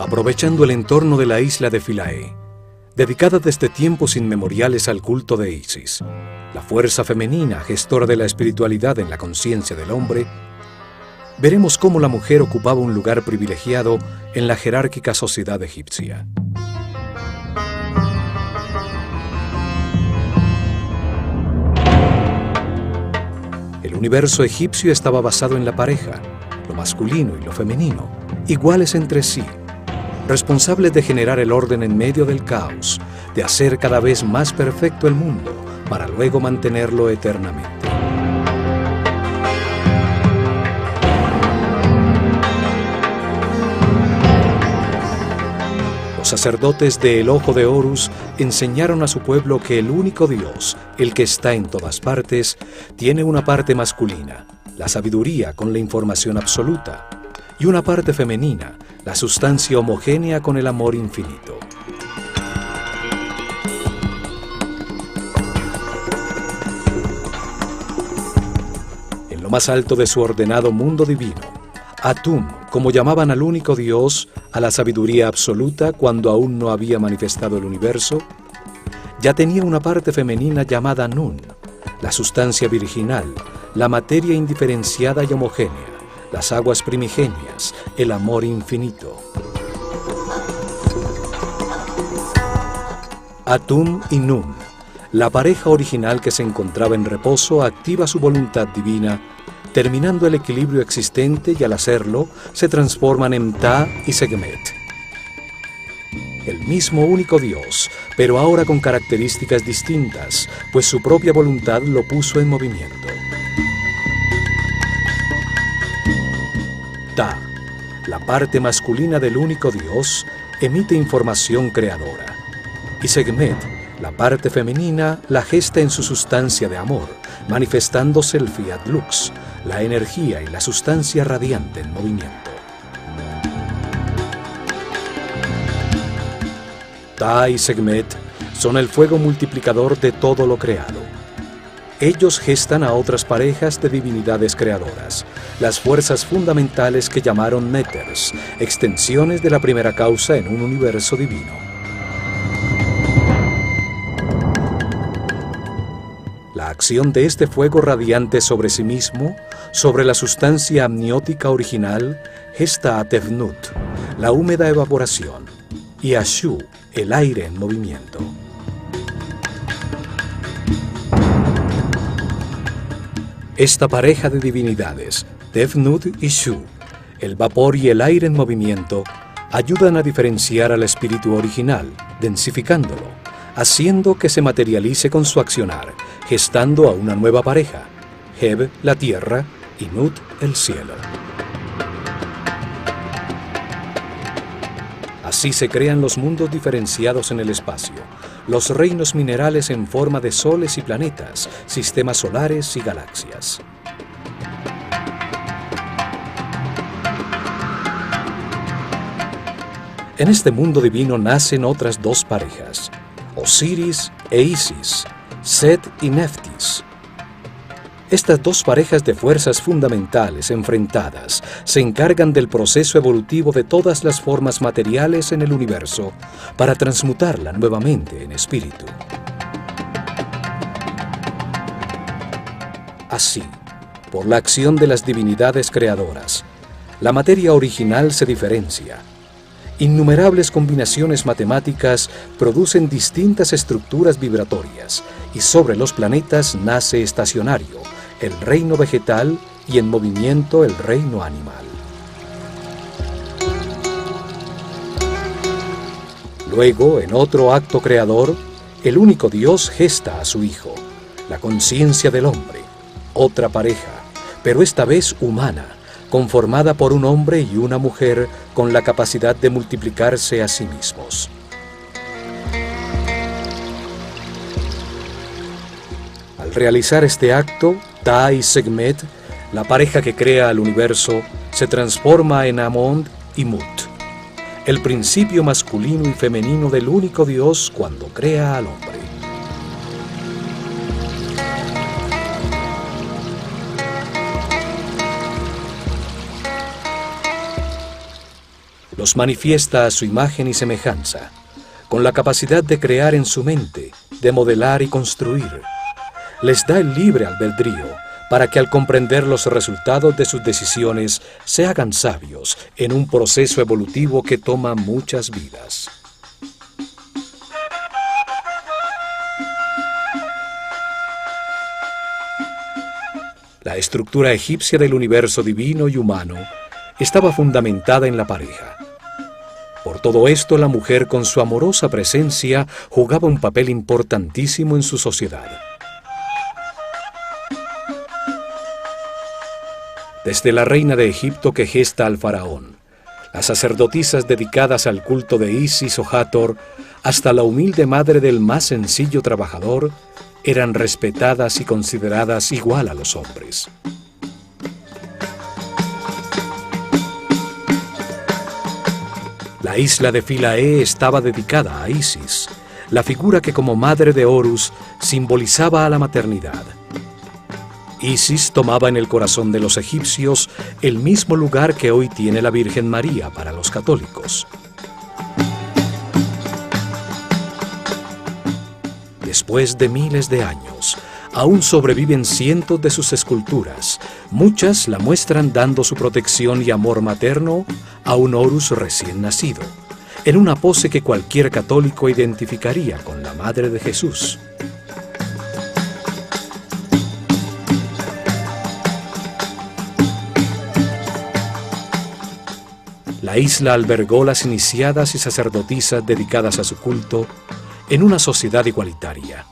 Aprovechando el entorno de la isla de Philae, dedicada desde tiempos inmemoriales al culto de Isis, la fuerza femenina gestora de la espiritualidad en la conciencia del hombre, veremos cómo la mujer ocupaba un lugar privilegiado en la jerárquica sociedad egipcia. El universo egipcio estaba basado en la pareja, lo masculino y lo femenino, iguales entre sí, responsables de generar el orden en medio del caos, de hacer cada vez más perfecto el mundo, para luego mantenerlo eternamente. Los sacerdotes de El Ojo de Horus enseñaron a su pueblo que el único Dios, el que está en todas partes, tiene una parte masculina, la sabiduría con la información absoluta, y una parte femenina, la sustancia homogénea con el amor infinito. En lo más alto de su ordenado mundo divino, Atum, como llamaban al único Dios, a la sabiduría absoluta cuando aún no había manifestado el universo, ya tenía una parte femenina llamada Nun, la sustancia virginal, la materia indiferenciada y homogénea, las aguas primigenias, el amor infinito. Atum y Nun, la pareja original que se encontraba en reposo, activa su voluntad divina, terminando el equilibrio existente, y al hacerlo, se transforman en Ta y Sekhmet. El mismo único Dios, pero ahora con características distintas, pues su propia voluntad lo puso en movimiento. Ta, la parte masculina del único Dios, emite información creadora. Y Sekhmet, la parte femenina, la gesta en su sustancia de amor, manifestándose el Fiat Lux, la energía y la sustancia radiante en movimiento. Ta y Sekhmet son el fuego multiplicador de todo lo creado. Ellos gestan a otras parejas de divinidades creadoras, las fuerzas fundamentales que llamaron Néters, extensiones de la primera causa en un universo divino. La acción de este fuego radiante sobre sí mismo, sobre la sustancia amniótica original, gesta a Tefnut, la húmeda evaporación, y a Shu, el aire en movimiento. Esta pareja de divinidades, Tefnut y Shu, el vapor y el aire en movimiento, ayudan a diferenciar al espíritu original, densificándolo, haciendo que se materialice con su accionar, gestando a una nueva pareja, Heb, la tierra, y Nut, el cielo. Así se crean los mundos diferenciados en el espacio, los reinos minerales en forma de soles y planetas, sistemas solares y galaxias. En este mundo divino nacen otras dos parejas, Osiris e Isis, Set y Neftis. Estas dos parejas de fuerzas fundamentales enfrentadas se encargan del proceso evolutivo de todas las formas materiales en el universo para transmutarla nuevamente en espíritu. Así, por la acción de las divinidades creadoras, la materia original se diferencia. Innumerables combinaciones matemáticas producen distintas estructuras vibratorias y sobre los planetas nace estacionario, el reino vegetal, y en movimiento el reino animal. Luego, en otro acto creador, el único Dios gesta a su Hijo, la conciencia del hombre, otra pareja, pero esta vez humana, conformada por un hombre y una mujer con la capacidad de multiplicarse a sí mismos. Al realizar este acto, Ta y Sekhmet, la pareja que crea al universo, se transforma en Amon y Mut, el principio masculino y femenino del único Dios cuando crea al hombre. Los manifiesta a su imagen y semejanza, con la capacidad de crear en su mente, de modelar y construir. Les da el libre albedrío para que al comprender los resultados de sus decisiones se hagan sabios en un proceso evolutivo que toma muchas vidas. La estructura egipcia del universo divino y humano estaba fundamentada en la pareja. Por todo esto, la mujer con su amorosa presencia jugaba un papel importantísimo en su sociedad. Desde la reina de Egipto que gesta al faraón, las sacerdotisas dedicadas al culto de Isis o Hathor, hasta la humilde madre del más sencillo trabajador, eran respetadas y consideradas igual a los hombres. La isla de Philae estaba dedicada a Isis, la figura que como madre de Horus simbolizaba a la maternidad. Isis tomaba en el corazón de los egipcios el mismo lugar que hoy tiene la Virgen María para los católicos. Después de miles de años, aún sobreviven cientos de sus esculturas. Muchas la muestran dando su protección y amor materno a un Horus recién nacido, en una pose que cualquier católico identificaría con la Madre de Jesús. La isla albergó las iniciadas y sacerdotisas dedicadas a su culto en una sociedad igualitaria.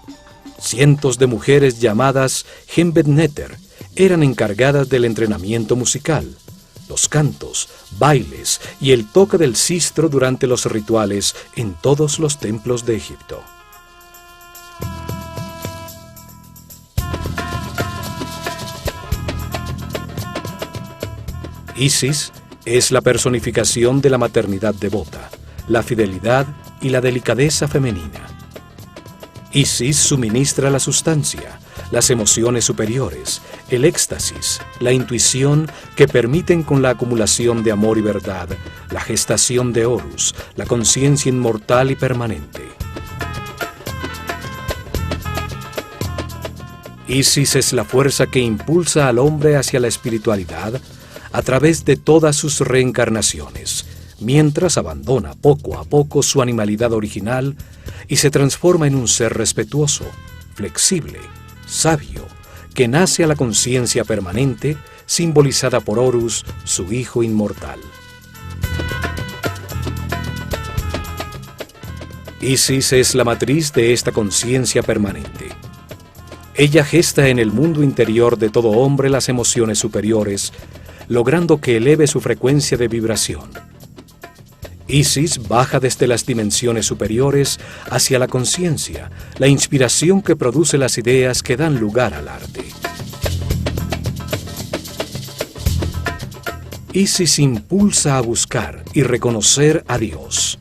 Cientos de mujeres llamadas Hembedneter eran encargadas del entrenamiento musical, los cantos, bailes y el toque del sistro durante los rituales en todos los templos de Egipto. Isis es la personificación de la maternidad devota, la fidelidad y la delicadeza femenina. Isis suministra la sustancia, las emociones superiores, el éxtasis, la intuición que permiten con la acumulación de amor y verdad, la gestación de Horus, la conciencia inmortal y permanente. Isis es la fuerza que impulsa al hombre hacia la espiritualidad a través de todas sus reencarnaciones, mientras abandona poco a poco su animalidad original y se transforma en un ser respetuoso, flexible, sabio, que nace a la conciencia permanente, simbolizada por Horus, su hijo inmortal. Isis es la matriz de esta conciencia permanente. Ella gesta en el mundo interior de todo hombre las emociones superiores, logrando que eleve su frecuencia de vibración. Isis baja desde las dimensiones superiores hacia la conciencia, la inspiración que produce las ideas que dan lugar al arte. Isis impulsa a buscar y reconocer a Dios.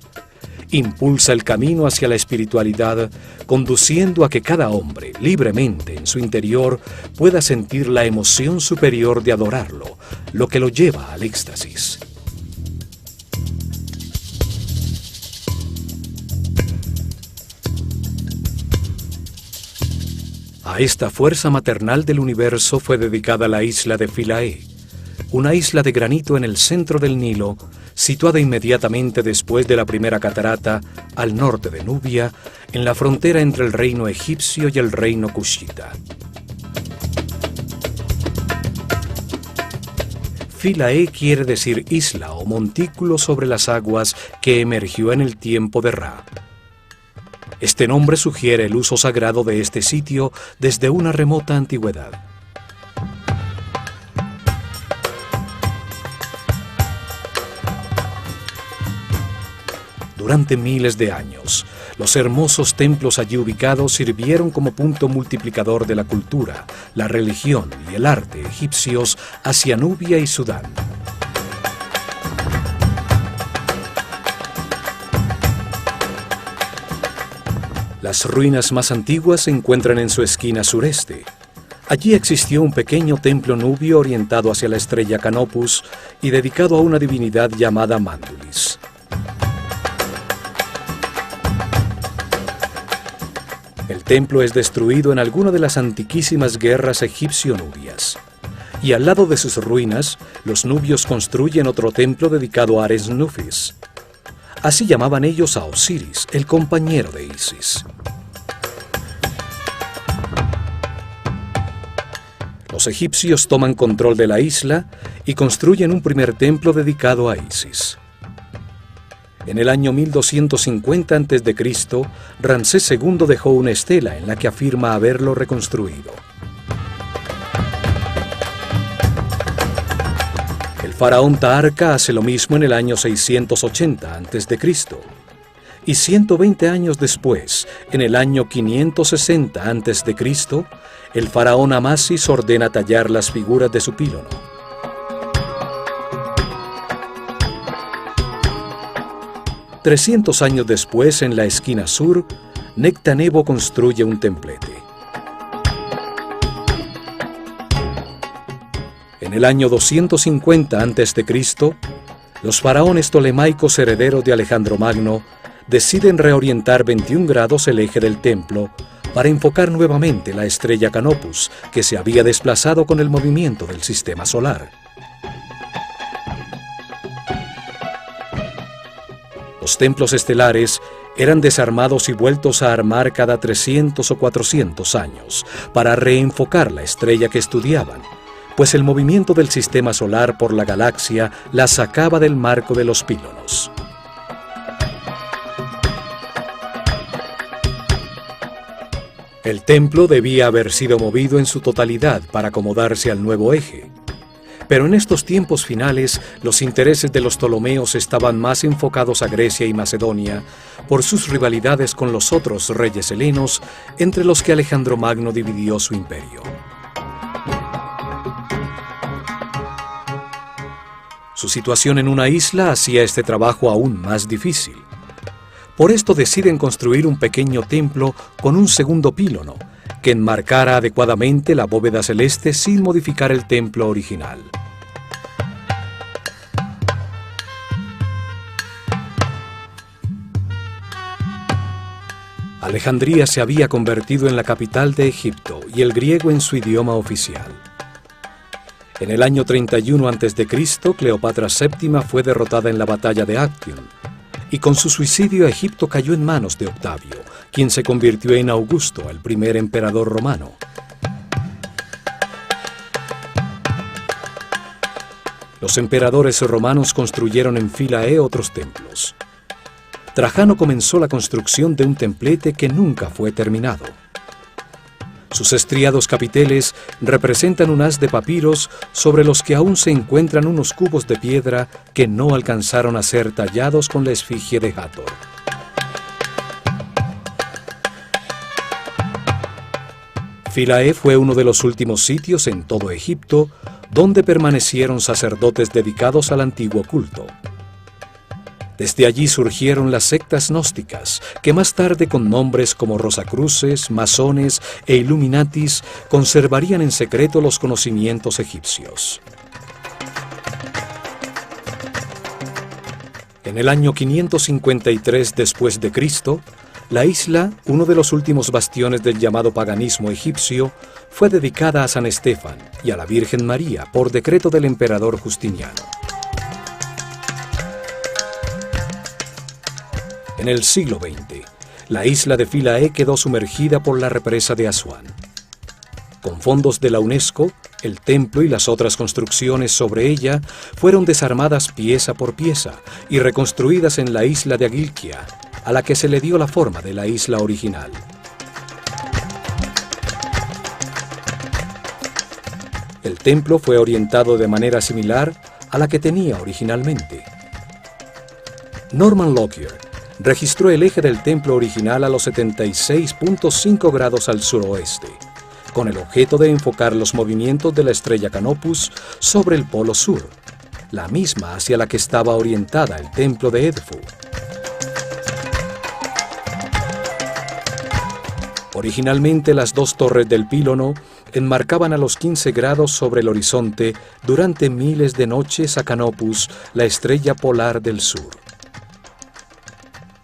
Impulsa el camino hacia la espiritualidad, conduciendo a que cada hombre, libremente en su interior, pueda sentir la emoción superior de adorarlo, lo que lo lleva al éxtasis. A esta fuerza maternal del universo fue dedicada la isla de Philae, una isla de granito en el centro del Nilo, situada inmediatamente después de la primera catarata, al norte de Nubia, en la frontera entre el reino egipcio y el reino cushita. Philae quiere decir isla o montículo sobre las aguas que emergió en el tiempo de Ra. Este nombre sugiere el uso sagrado de este sitio desde una remota antigüedad. Durante miles de años, los hermosos templos allí ubicados sirvieron como punto multiplicador de la cultura, la religión y el arte egipcios hacia Nubia y Sudán. Las ruinas más antiguas se encuentran en su esquina sureste. Allí existió un pequeño templo nubio orientado hacia la estrella Canopus y dedicado a una divinidad llamada Mandulis. El templo es destruido en alguna de las antiquísimas guerras egipcio-nubias. Y al lado de sus ruinas, los nubios construyen otro templo dedicado a Ares Nufis. Así llamaban ellos a Osiris, el compañero de Isis. Los egipcios toman control de la isla y construyen un primer templo dedicado a Isis. En el año 1250 a.C., Ramsés II dejó una estela en la que afirma haberlo reconstruido. El faraón Taharka hace lo mismo en el año 680 a.C. Y 120 años después, en el año 560 a.C., el faraón Amasis ordena tallar las figuras de su pílono. 300 años después, en la esquina sur, Nectanebo construye un templete. En el año 250 a.C., los faraones tolemaicos herederos de Alejandro Magno deciden reorientar 21 grados el eje del templo para enfocar nuevamente la estrella Canopus, que se había desplazado con el movimiento del sistema solar. Los templos estelares eran desarmados y vueltos a armar cada 300 o 400 años para reenfocar la estrella que estudiaban, pues el movimiento del sistema solar por la galaxia la sacaba del marco de los pílonos. El templo debía haber sido movido en su totalidad para acomodarse al nuevo eje. Pero en estos tiempos finales, los intereses de los Ptolomeos estaban más enfocados a Grecia y Macedonia por sus rivalidades con los otros reyes helenos, entre los que Alejandro Magno dividió su imperio. Su situación en una isla hacía este trabajo aún más difícil. Por esto deciden construir un pequeño templo con un segundo pílono, que enmarcara adecuadamente la bóveda celeste sin modificar el templo original. Alejandría se había convertido en la capital de Egipto y el griego en su idioma oficial. En el año 31 a.C., Cleopatra VII fue derrotada en la batalla de Actium, y con su suicidio Egipto cayó en manos de Octavio, quien se convirtió en Augusto, el primer emperador romano. Los emperadores romanos construyeron en Philae otros templos. Trajano comenzó la construcción de un templete que nunca fue terminado. Sus estriados capiteles representan un haz de papiros sobre los que aún se encuentran unos cubos de piedra que no alcanzaron a ser tallados con la esfinge de Hathor. Philae fue uno de los últimos sitios en todo Egipto donde permanecieron sacerdotes dedicados al antiguo culto. Desde allí surgieron las sectas gnósticas, que más tarde con nombres como Rosacruces, Masones e Illuminatis conservarían en secreto los conocimientos egipcios. En el año 553 después de Cristo, la isla, uno de los últimos bastiones del llamado paganismo egipcio, fue dedicada a San Estefan y a la Virgen María por decreto del emperador Justiniano. En el siglo XX, la isla de Philae quedó sumergida por la represa de Asuán. Con fondos de la UNESCO, el templo y las otras construcciones sobre ella fueron desarmadas pieza por pieza y reconstruidas en la isla de Agilkia, a la que se le dio la forma de la isla original. El templo fue orientado de manera similar a la que tenía originalmente. Norman Lockyer registró el eje del templo original a los 76.5 grados al suroeste, con el objeto de enfocar los movimientos de la estrella Canopus sobre el polo sur, la misma hacia la que estaba orientada el templo de Edfu. Originalmente las dos torres del pílono enmarcaban a los 15 grados sobre el horizonte durante miles de noches a Canopus, la estrella polar del sur.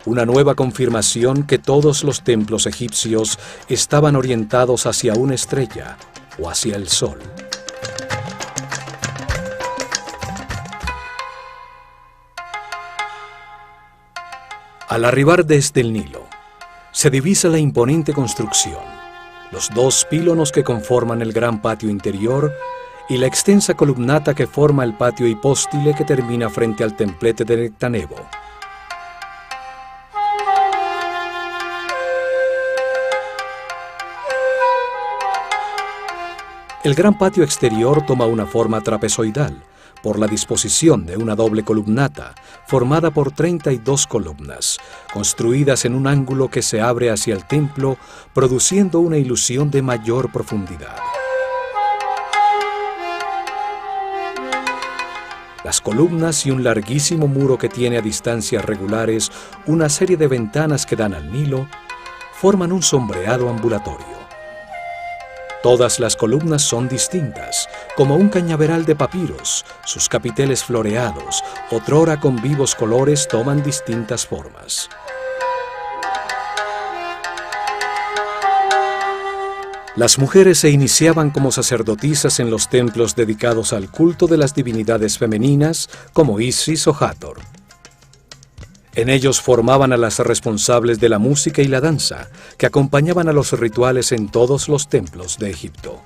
Una nueva confirmación que todos los templos egipcios estaban orientados hacia una estrella o hacia el sol. Al arribar desde el Nilo, se divisa la imponente construcción, los 2 pílonos que conforman el gran patio interior y la extensa columnata que forma el patio hipóstile que termina frente al templete de Nectanebo. El gran patio exterior toma una forma trapezoidal por la disposición de una doble columnata formada por 32 columnas, construidas en un ángulo que se abre hacia el templo, produciendo una ilusión de mayor profundidad. Las columnas y un larguísimo muro que tiene a distancias regulares una serie de ventanas que dan al Nilo forman un sombreado ambulatorio. Todas las columnas son distintas, como un cañaveral de papiros, sus capiteles floreados, otrora con vivos colores, toman distintas formas. Las mujeres se iniciaban como sacerdotisas en los templos dedicados al culto de las divinidades femeninas, como Isis o Hathor. En ellos formaban a las responsables de la música y la danza, que acompañaban a los rituales en todos los templos de Egipto.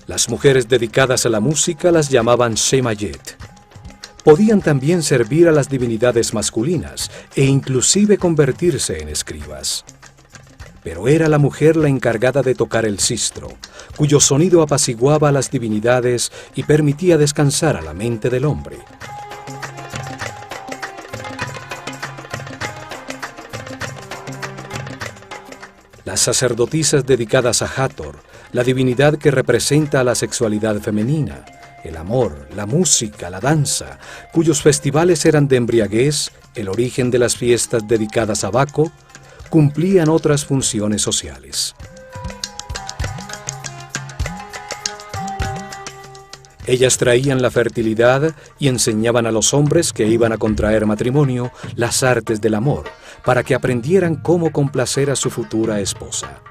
Las mujeres dedicadas a la música las llamaban Shemayet. Podían también servir a las divinidades masculinas e inclusive convertirse en escribas. Pero era la mujer la encargada de tocar el sistro, cuyo sonido apaciguaba a las divinidades y permitía descansar a la mente del hombre. Las sacerdotisas dedicadas a Hathor, la divinidad que representa a la sexualidad femenina, el amor, la música, la danza, cuyos festivales eran de embriaguez, el origen de las fiestas dedicadas a Baco, cumplían otras funciones sociales. Ellas traían la fertilidad y enseñaban a los hombres que iban a contraer matrimonio las artes del amor, para que aprendieran cómo complacer a su futura esposa.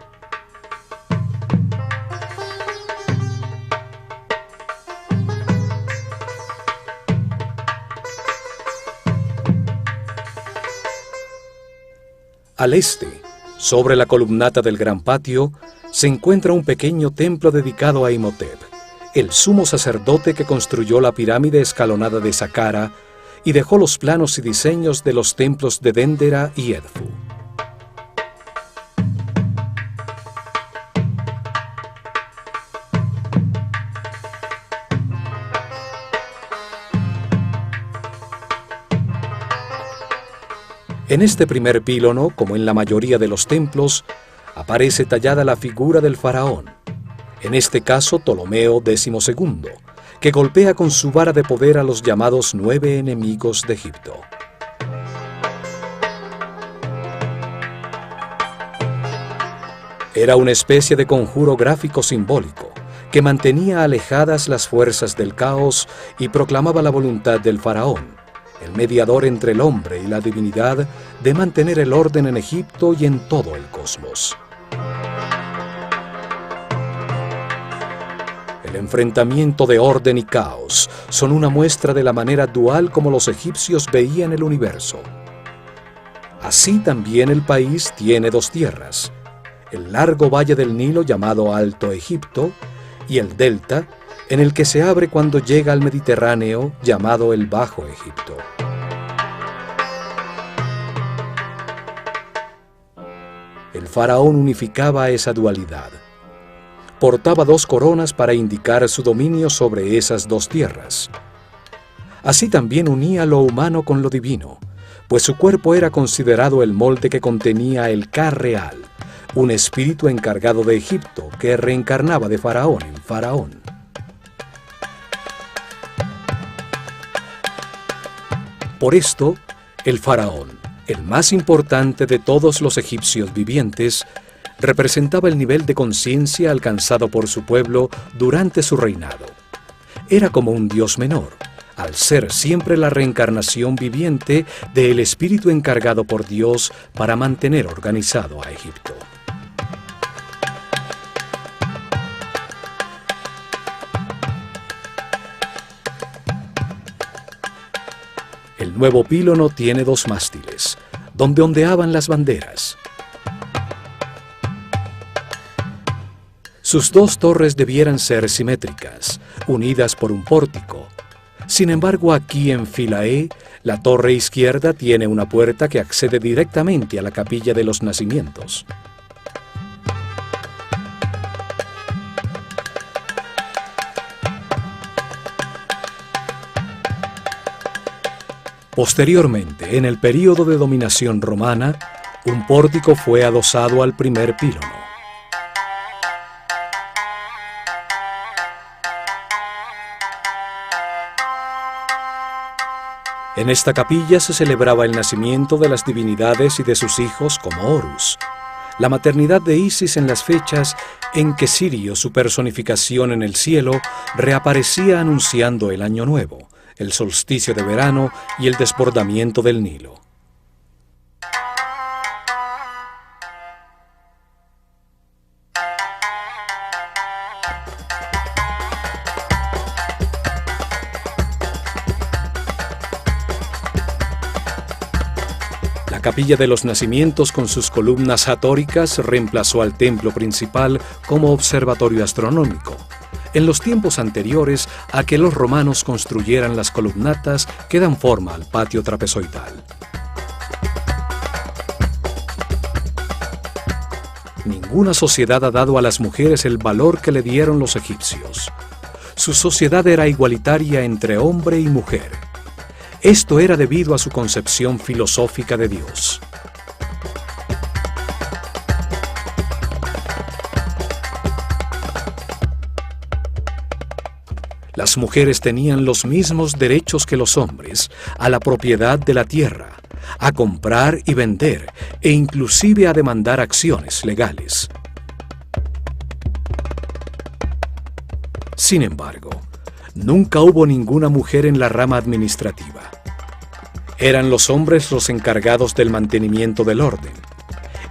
Al este, sobre la columnata del gran patio, se encuentra un pequeño templo dedicado a Imhotep, el sumo sacerdote que construyó la pirámide escalonada de Saqqara y dejó los planos y diseños de los templos de Dendera y Edfu. En este primer pílono, como en la mayoría de los templos, aparece tallada la figura del faraón, en este caso Ptolomeo XII, que golpea con su vara de poder a los llamados 9 enemigos de Egipto. Era una especie de conjuro gráfico simbólico que mantenía alejadas las fuerzas del caos y proclamaba la voluntad del faraón, el mediador entre el hombre y la divinidad, de mantener el orden en Egipto y en todo el cosmos. El enfrentamiento de orden y caos son una muestra de la manera dual como los egipcios veían el universo. Así también el país tiene 2 tierras, el largo valle del Nilo llamado Alto Egipto y el delta, en el que se abre cuando llega al Mediterráneo llamado el Bajo Egipto. El faraón unificaba esa dualidad. Portaba 2 coronas para indicar su dominio sobre esas 2 tierras. Así también unía lo humano con lo divino, pues su cuerpo era considerado el molde que contenía el Ka real, un espíritu encargado de Egipto que reencarnaba de faraón en faraón. Por esto, El faraón, el más importante de todos los egipcios vivientes, representaba el nivel de conciencia alcanzado por su pueblo durante su reinado. Era como un dios menor, al ser siempre la reencarnación viviente del espíritu encargado por Dios para mantener organizado a Egipto. El nuevo pílono tiene 2 mástiles, donde ondeaban las banderas. Sus 2 torres debieran ser simétricas, unidas por un pórtico. Sin embargo, aquí en Philae, la torre izquierda tiene una puerta que accede directamente a la capilla de los nacimientos. Posteriormente, en el período de dominación romana, un pórtico fue adosado al primer pílono. En esta capilla se celebraba el nacimiento de las divinidades y de sus hijos como Horus, la maternidad de Isis en las fechas en que Sirio, su personificación en el cielo, reaparecía anunciando el año nuevo, el solsticio de verano y el desbordamiento del Nilo. La capilla de los nacimientos con sus columnas atóricas reemplazó al templo principal como observatorio astronómico, en los tiempos anteriores a que los romanos construyeran las columnatas que dan forma al patio trapezoidal. Ninguna sociedad ha dado a las mujeres el valor que le dieron los egipcios. Su sociedad era igualitaria entre hombre y mujer. Esto era debido a su concepción filosófica de Dios. Las mujeres tenían los mismos derechos que los hombres a la propiedad de la tierra, a comprar y vender, e inclusive a demandar acciones legales. Sin embargo, nunca hubo ninguna mujer en la rama administrativa. Eran los hombres los encargados del mantenimiento del orden.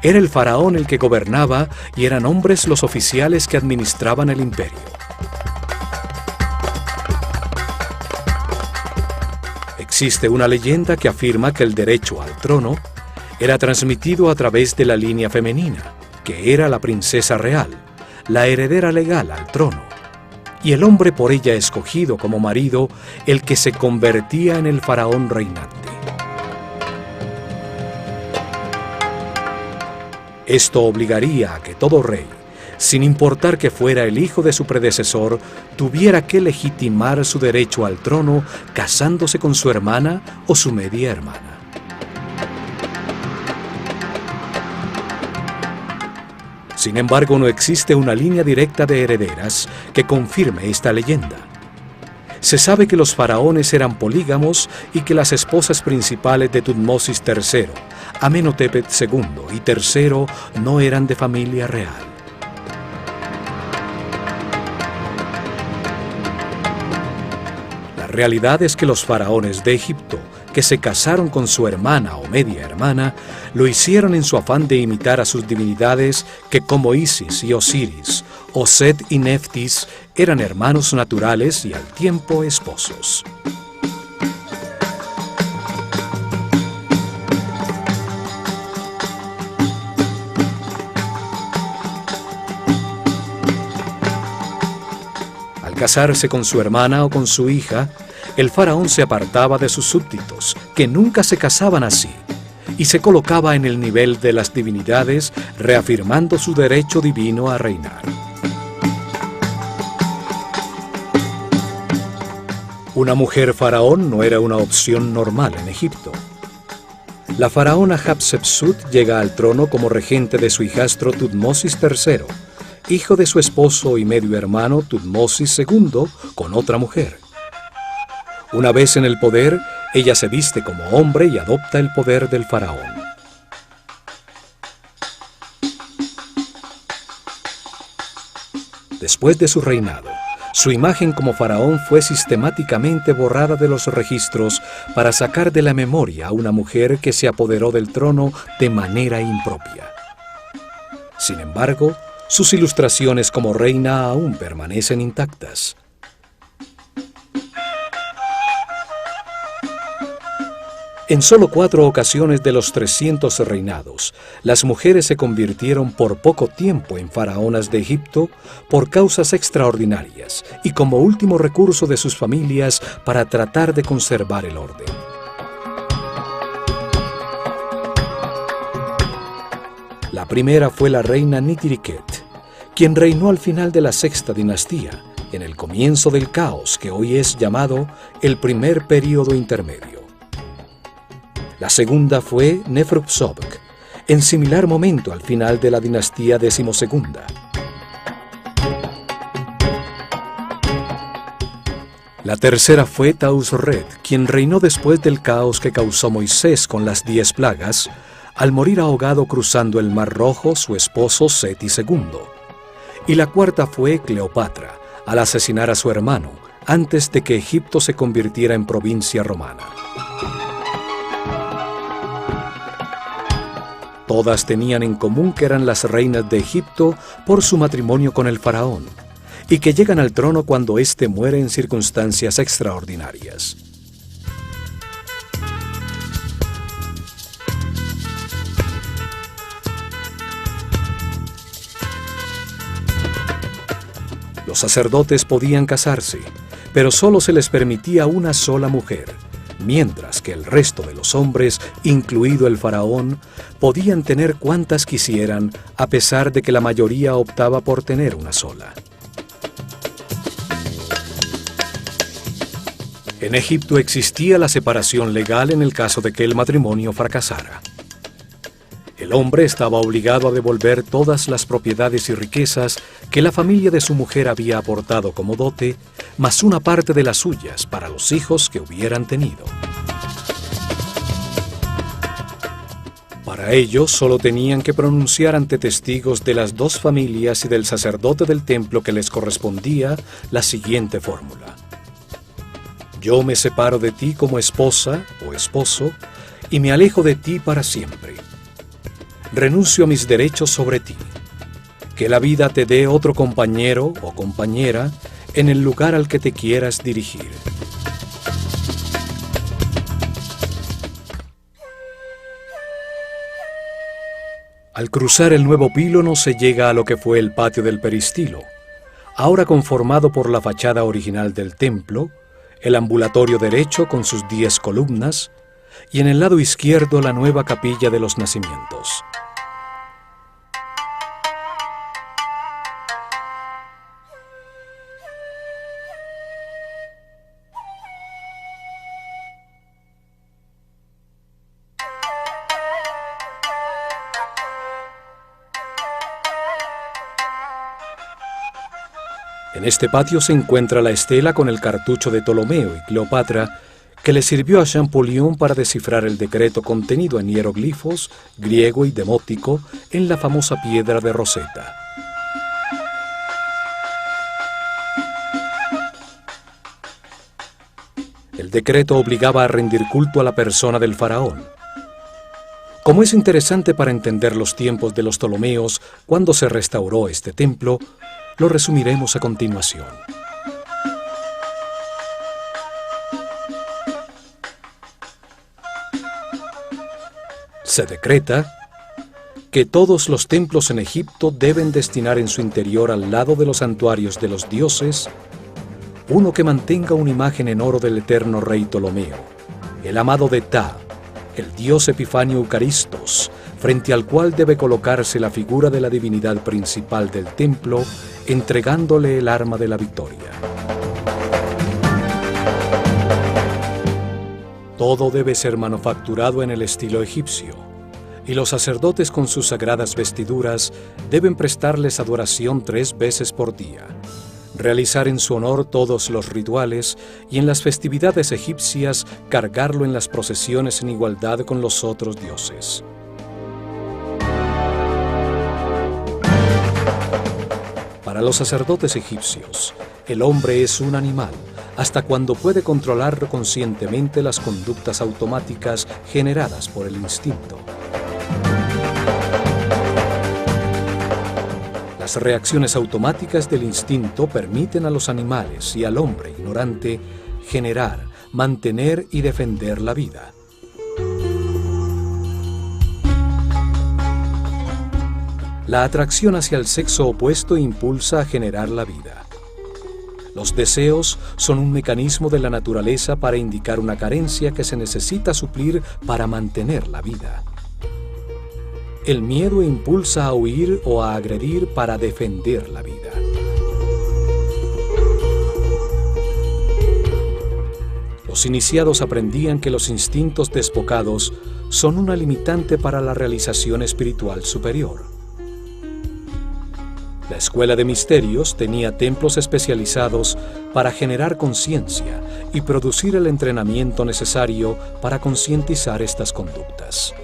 Era el faraón el que gobernaba y eran hombres los oficiales que administraban el imperio. Existe una leyenda que afirma que el derecho al trono era transmitido a través de la línea femenina, que era la princesa real, la heredera legal al trono, y el hombre por ella escogido como marido, el que se convertía en el faraón reinante. Esto obligaría a que todo rey, sin importar que fuera el hijo de su predecesor, tuviera que legitimar su derecho al trono casándose con su hermana o su media hermana. Sin embargo, no existe una línea directa de herederas que confirme esta leyenda. Se sabe que los faraones eran polígamos y que las esposas principales de Tutmosis III, Amenhotep II y III, no eran de familia real. La realidad es que los faraones de Egipto, que se casaron con su hermana o media hermana, lo hicieron en su afán de imitar a sus divinidades que, como Isis y Osiris, o Set y Neftis, eran hermanos naturales y al tiempo esposos. Al casarse con su hermana o con su hija, el faraón se apartaba de sus súbditos, que nunca se casaban así, y se colocaba en el nivel de las divinidades, reafirmando su derecho divino a reinar. Una mujer faraón no era una opción normal en Egipto. La faraona Hatshepsut llega al trono como regente de su hijastro Tutmosis III, hijo de su esposo y medio hermano Tutmosis II, con otra mujer. Una vez en el poder, ella se viste como hombre y adopta el poder del faraón. Después de su reinado, su imagen como faraón fue sistemáticamente borrada de los registros para sacar de la memoria a una mujer que se apoderó del trono de manera impropia. Sin embargo, sus ilustraciones como reina aún permanecen intactas. En solo 4 ocasiones de los 300 reinados, las mujeres se convirtieron por poco tiempo en faraonas de Egipto por causas extraordinarias y como último recurso de sus familias para tratar de conservar el orden. La primera fue la reina Nitiriket, quien reinó al final de la sexta dinastía, en el comienzo del caos que hoy es llamado el primer período intermedio. La segunda fue Neferupsobk, en similar momento al final de la dinastía decimosegunda. La tercera fue Tausret, quien reinó después del caos que causó Moisés con las 10 plagas, al morir ahogado cruzando el Mar Rojo su esposo Seti II. Y la cuarta fue Cleopatra, al asesinar a su hermano, antes de que Egipto se convirtiera en provincia romana. Todas tenían en común que eran las reinas de Egipto por su matrimonio con el faraón, y que llegan al trono cuando éste muere en circunstancias extraordinarias. Los sacerdotes podían casarse, pero solo se les permitía una sola mujer, mientras que el resto de los hombres, incluido el faraón, podían tener cuantas quisieran, a pesar de que la mayoría optaba por tener una sola. En Egipto existía la separación legal en el caso de que el matrimonio fracasara. El hombre estaba obligado a devolver todas las propiedades y riquezas que la familia de su mujer había aportado como dote, más una parte de las suyas para los hijos que hubieran tenido. Para ello, solo tenían que pronunciar ante testigos de las 2 familias y del sacerdote del templo que les correspondía la siguiente fórmula: yo me separo de ti como esposa o esposo y me alejo de ti para siempre. Renuncio a mis derechos sobre ti. Que la vida te dé otro compañero o compañera en el lugar al que te quieras dirigir. Al cruzar el nuevo pílono se llega a lo que fue el patio del peristilo, ahora conformado por la fachada original del templo, el ambulatorio derecho con sus 10 columnas, y en el lado izquierdo la nueva capilla de los nacimientos. En este patio se encuentra la estela con el cartucho de Ptolomeo y Cleopatra que le sirvió a Champollion para descifrar el decreto contenido en hieroglifos, griego y demótico en la famosa piedra de Rosetta. El decreto obligaba a rendir culto a la persona del faraón. Como es interesante para entender los tiempos de los Ptolomeos cuando se restauró este templo, lo resumiremos a continuación. Se decreta que todos los templos en Egipto deben destinar en su interior al lado de los santuarios de los dioses uno que mantenga una imagen en oro del eterno rey Ptolomeo, el amado de Ptah, el dios Epifanio Eucaristos, frente al cual debe colocarse la figura de la divinidad principal del templo, entregándole el arma de la victoria. Todo debe ser manufacturado en el estilo egipcio, y los sacerdotes con sus sagradas vestiduras deben prestarles adoración 3 veces por día, realizar en su honor todos los rituales y en las festividades egipcias cargarlo en las procesiones en igualdad con los otros dioses. Para los sacerdotes egipcios, el hombre es un animal hasta cuando puede controlar conscientemente las conductas automáticas generadas por el instinto. Las reacciones automáticas del instinto permiten a los animales y al hombre ignorante generar, mantener y defender la vida. La atracción hacia el sexo opuesto impulsa a generar la vida. Los deseos son un mecanismo de la naturaleza para indicar una carencia que se necesita suplir para mantener la vida. El miedo impulsa a huir o a agredir para defender la vida. Los iniciados aprendían que los instintos desbocados son una limitante para la realización espiritual superior. La escuela de misterios tenía templos especializados para generar conciencia y producir el entrenamiento necesario para concientizar estas conductas.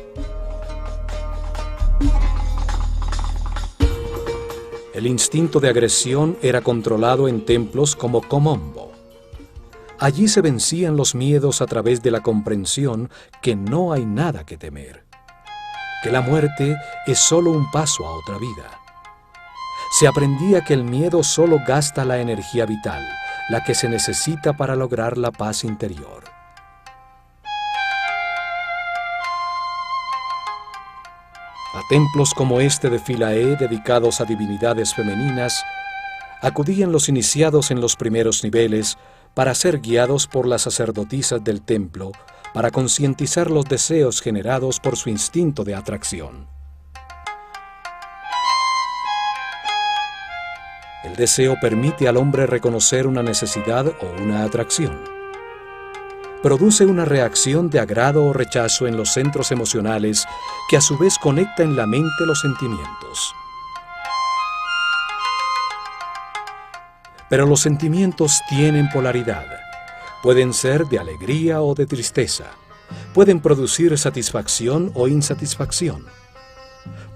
El instinto de agresión era controlado en templos como Komombo. Allí se vencían los miedos a través de la comprensión que no hay nada que temer, que la muerte es solo un paso a otra vida. Se aprendía que el miedo solo gasta la energía vital, la que se necesita para lograr la paz interior. A templos como este de Philae, dedicados a divinidades femeninas, acudían los iniciados en los primeros niveles para ser guiados por las sacerdotisas del templo, para concientizar los deseos generados por su instinto de atracción. El deseo permite al hombre reconocer una necesidad o una atracción. Produce una reacción de agrado o rechazo en los centros emocionales que a su vez conecta en la mente los sentimientos. Pero los sentimientos tienen polaridad. Pueden ser de alegría o de tristeza. Pueden producir satisfacción o insatisfacción.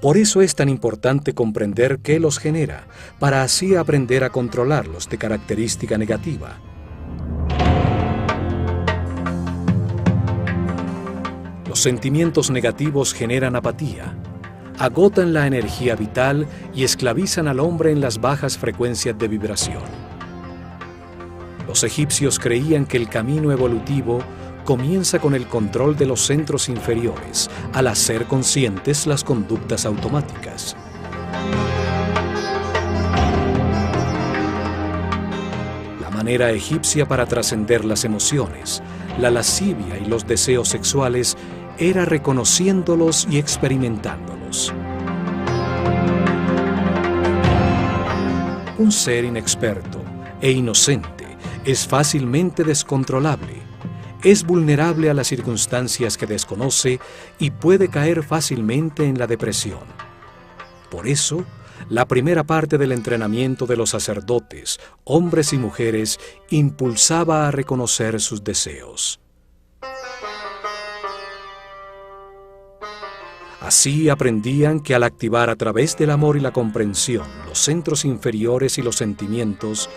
Por eso es tan importante comprender qué los genera, para así aprender a controlarlos de característica negativa. Los sentimientos negativos generan apatía, agotan la energía vital y esclavizan al hombre en las bajas frecuencias de vibración. Los egipcios creían que el camino evolutivo comienza con el control de los centros inferiores, al hacer conscientes las conductas automáticas. La manera egipcia para trascender las emociones, la lascivia y los deseos sexuales era reconociéndolos y experimentándolos. Un ser inexperto e inocente es fácilmente descontrolable. Es vulnerable a las circunstancias que desconoce y puede caer fácilmente en la depresión. Por eso, la primera parte del entrenamiento de los sacerdotes, hombres y mujeres, impulsaba a reconocer sus deseos. Así aprendían que al activar a través del amor y la comprensión los centros inferiores y los sentimientos,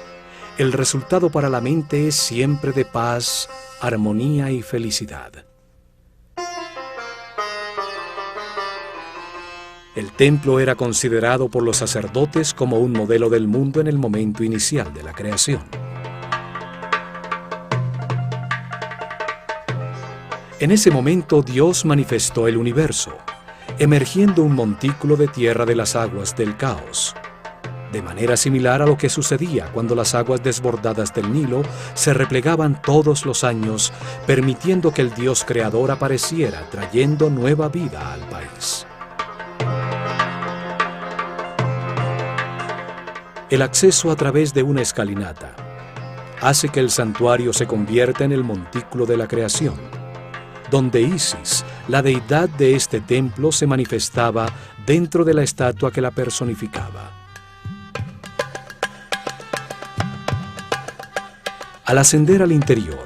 el resultado para la mente es siempre de paz, armonía y felicidad. El templo era considerado por los sacerdotes como un modelo del mundo en el momento inicial de la creación. En ese momento Dios manifestó el universo, emergiendo un montículo de tierra de las aguas del caos, de manera similar a lo que sucedía cuando las aguas desbordadas del Nilo se replegaban todos los años, permitiendo que el Dios creador apareciera, trayendo nueva vida al país. El acceso a través de una escalinata hace que el santuario se convierta en el montículo de la creación, donde Isis, la deidad de este templo, se manifestaba dentro de la estatua que la personificaba. Al ascender al interior,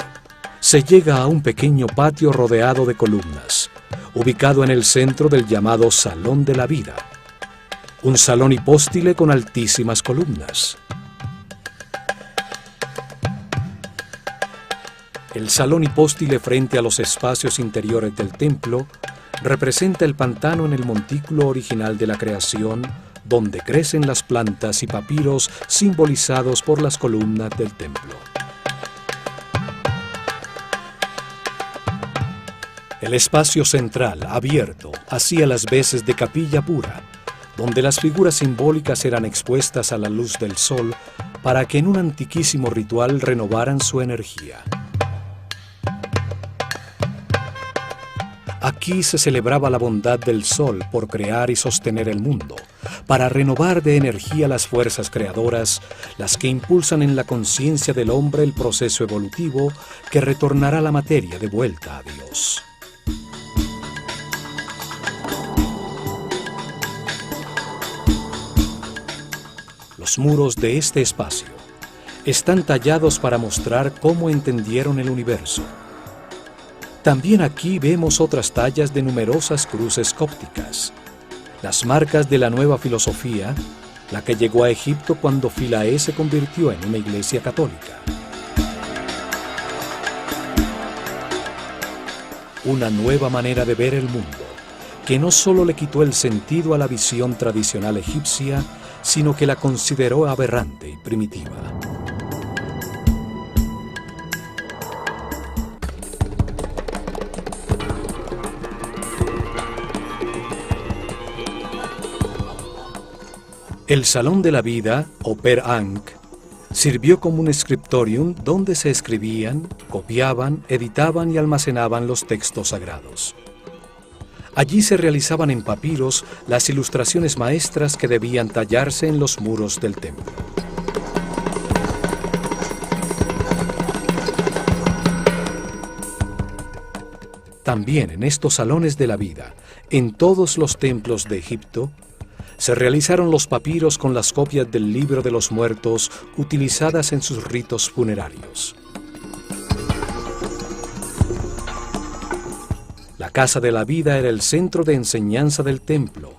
se llega a un pequeño patio rodeado de columnas, ubicado en el centro del llamado Salón de la Vida, un salón hipóstile con altísimas columnas. El salón hipóstile frente a los espacios interiores del templo representa el pantano en el montículo original de la creación, donde crecen las plantas y papiros simbolizados por las columnas del templo. El espacio central, abierto, hacía las veces de capilla pura, donde las figuras simbólicas eran expuestas a la luz del sol para que en un antiquísimo ritual renovaran su energía. Aquí se celebraba la bondad del sol por crear y sostener el mundo, para renovar de energía las fuerzas creadoras, las que impulsan en la conciencia del hombre el proceso evolutivo que retornará la materia de vuelta a Dios. Los muros de este espacio están tallados para mostrar cómo entendieron el universo. También aquí vemos otras tallas de numerosas cruces cópticas, las marcas de la nueva filosofía, la que llegó a Egipto cuando Philae se convirtió en una iglesia católica. Una nueva manera de ver el mundo, que no solo le quitó el sentido a la visión tradicional egipcia, sino que la consideró aberrante y primitiva. El Salón de la Vida, o Per Ankh, sirvió como un scriptorium donde se escribían, copiaban, editaban y almacenaban los textos sagrados. Allí se realizaban en papiros las ilustraciones maestras que debían tallarse en los muros del templo. También en estos salones de la vida, en todos los templos de Egipto, se realizaron los papiros con las copias del libro de los muertos utilizadas en sus ritos funerarios. La Casa de la Vida era el centro de enseñanza del templo.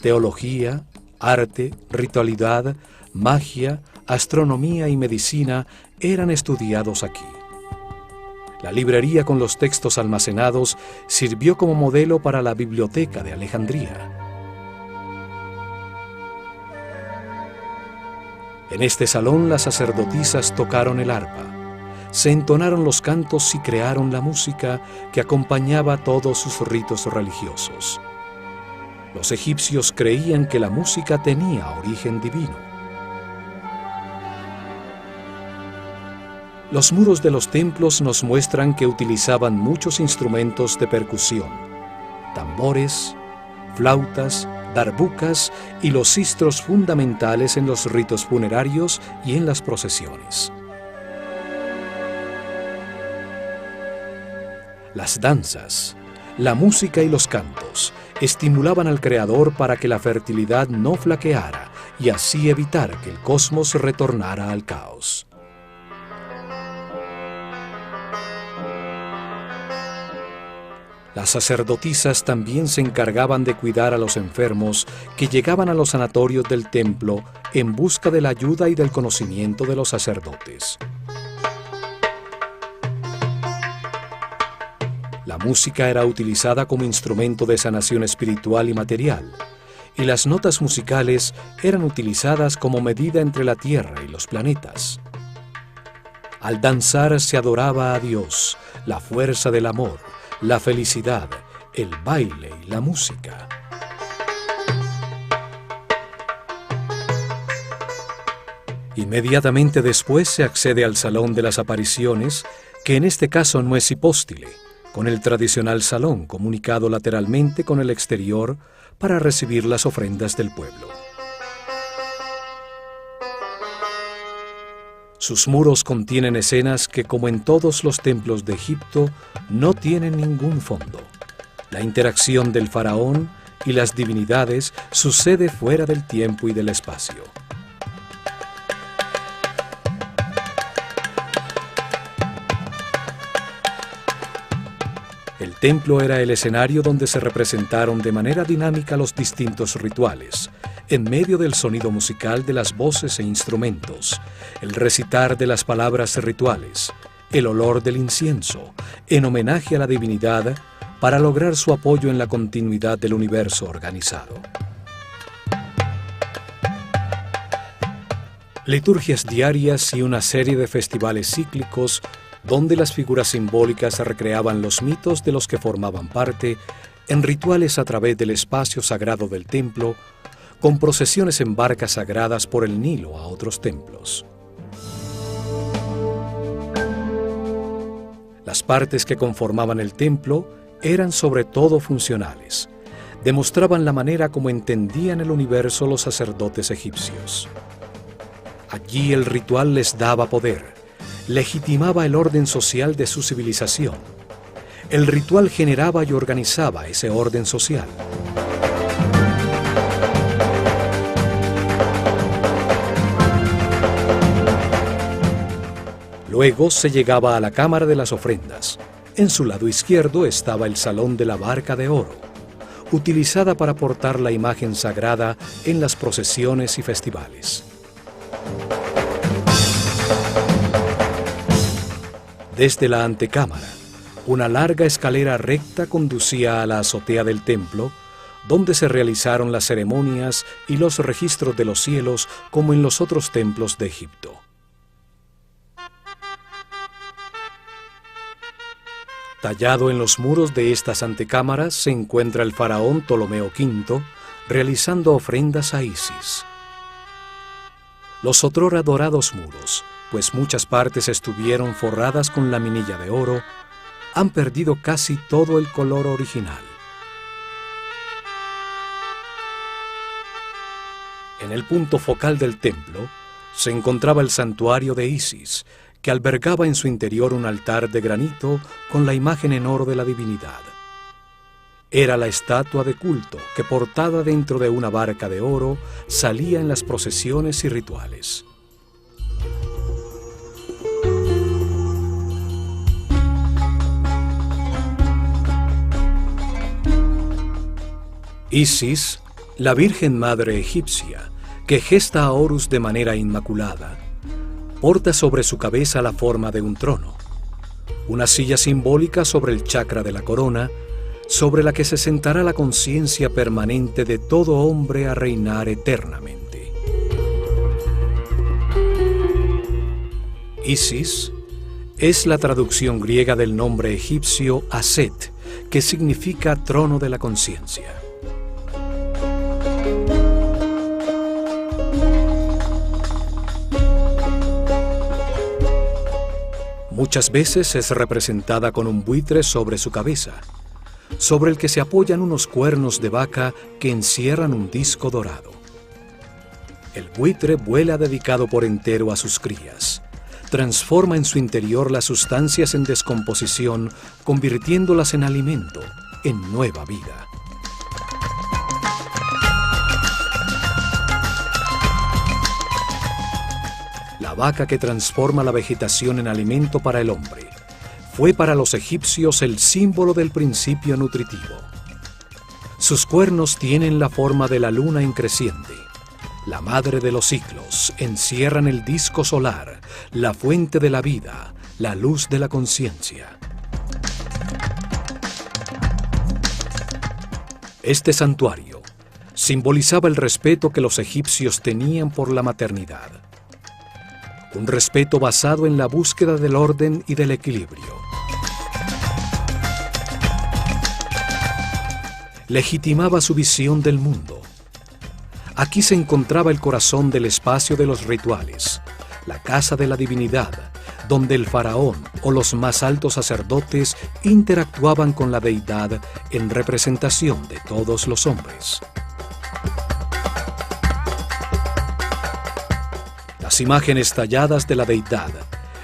Teología, arte, ritualidad, magia, astronomía y medicina eran estudiados aquí. La librería con los textos almacenados sirvió como modelo para la Biblioteca de Alejandría. En este salón las sacerdotisas tocaron el arpa, se entonaron los cantos y crearon la música que acompañaba todos sus ritos religiosos. Los egipcios creían que la música tenía origen divino. Los muros de los templos nos muestran que utilizaban muchos instrumentos de percusión, tambores, flautas, darbucas y los sistros fundamentales en los ritos funerarios y en las procesiones. Las danzas, la música y los cantos estimulaban al Creador para que la fertilidad no flaqueara y así evitar que el cosmos retornara al caos. Las sacerdotisas también se encargaban de cuidar a los enfermos que llegaban a los sanatorios del templo en busca de la ayuda y del conocimiento de los sacerdotes. La música era utilizada como instrumento de sanación espiritual y material, y las notas musicales eran utilizadas como medida entre la Tierra y los planetas. Al danzar se adoraba a Dios, la fuerza del amor, la felicidad, el baile y la música. Inmediatamente después se accede al Salón de las Apariciones, que en este caso no es hipóstile, con el tradicional salón comunicado lateralmente con el exterior para recibir las ofrendas del pueblo. Sus muros contienen escenas que, como en todos los templos de Egipto, no tienen ningún fondo. La interacción del faraón y las divinidades sucede fuera del tiempo y del espacio. templo era el escenario donde se representaron de manera dinámica los distintos rituales, en medio del sonido musical de las voces e instrumentos, el recitar de las palabras rituales, el olor del incienso, en homenaje a la divinidad, para lograr su apoyo en la continuidad del universo organizado. Liturgias diarias y una serie de festivales cíclicos donde las figuras simbólicas recreaban los mitos de los que formaban parte, en rituales a través del espacio sagrado del templo, con procesiones en barcas sagradas por el Nilo a otros templos. Las partes que conformaban el templo eran sobre todo funcionales, demostraban la manera como entendían el universo los sacerdotes egipcios. Allí el ritual les daba poder, legitimaba el orden social de su civilización. El ritual generaba y organizaba ese orden social. Luego se llegaba a la cámara de las ofrendas. En su lado izquierdo estaba el salón de la barca de oro, utilizada para portar la imagen sagrada en las procesiones y festivales. Desde la antecámara, una larga escalera recta conducía a la azotea del templo, donde se realizaron las ceremonias y los registros de los cielos como en los otros templos de Egipto. Tallado en los muros de estas antecámaras se encuentra el faraón Ptolomeo V realizando ofrendas a Isis. Los otrora dorados muros, pues muchas partes estuvieron forradas con laminilla de oro, han perdido casi todo el color original. En el punto focal del templo se encontraba el santuario de Isis, que albergaba en su interior un altar de granito con la imagen en oro de la divinidad. Era la estatua de culto que, portada dentro de una barca de oro, salía en las procesiones y rituales. Isis, la Virgen Madre egipcia, que gesta a Horus de manera inmaculada, porta sobre su cabeza la forma de un trono, una silla simbólica sobre el chakra de la corona, sobre la que se sentará la conciencia permanente de todo hombre a reinar eternamente. Isis es la traducción griega del nombre egipcio Aset, que significa trono de la conciencia. Muchas veces es representada con un buitre sobre su cabeza, sobre el que se apoyan unos cuernos de vaca que encierran un disco dorado. El buitre vuela dedicado por entero a sus crías, transforma en su interior las sustancias en descomposición, convirtiéndolas en alimento, en nueva vida. La vaca que transforma la vegetación en alimento para el hombre fue para los egipcios el símbolo del principio nutritivo. Sus cuernos tienen la forma de la luna en creciente. La madre de los ciclos encierran el disco solar, la fuente de la vida, la luz de la conciencia. Este santuario simbolizaba el respeto que los egipcios tenían por la maternidad. Un respeto basado en la búsqueda del orden y del equilibrio. Legitimaba su visión del mundo. Aquí se encontraba el corazón del espacio de los rituales, la casa de la divinidad, donde el faraón o los más altos sacerdotes interactuaban con la deidad en representación de todos los hombres. Las imágenes talladas de la deidad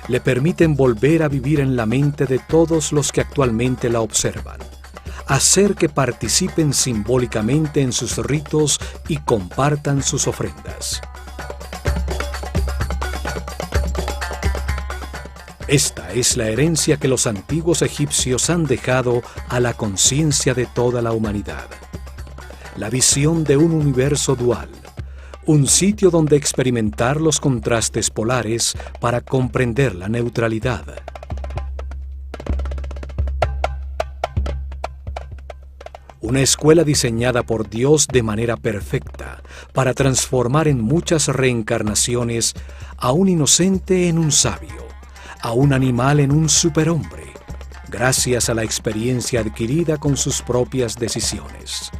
le permiten volver a vivir en la mente de todos los que actualmente la observan, hacer que participen simbólicamente en sus ritos y compartan sus ofrendas. Esta es la herencia que los antiguos egipcios han dejado a la conciencia de toda la humanidad. La visión de un universo dual, un sitio donde experimentar los contrastes polares para comprender la neutralidad. Una escuela diseñada por Dios de manera perfecta para transformar en muchas reencarnaciones a un inocente en un sabio, a un animal en un superhombre, gracias a la experiencia adquirida con sus propias decisiones.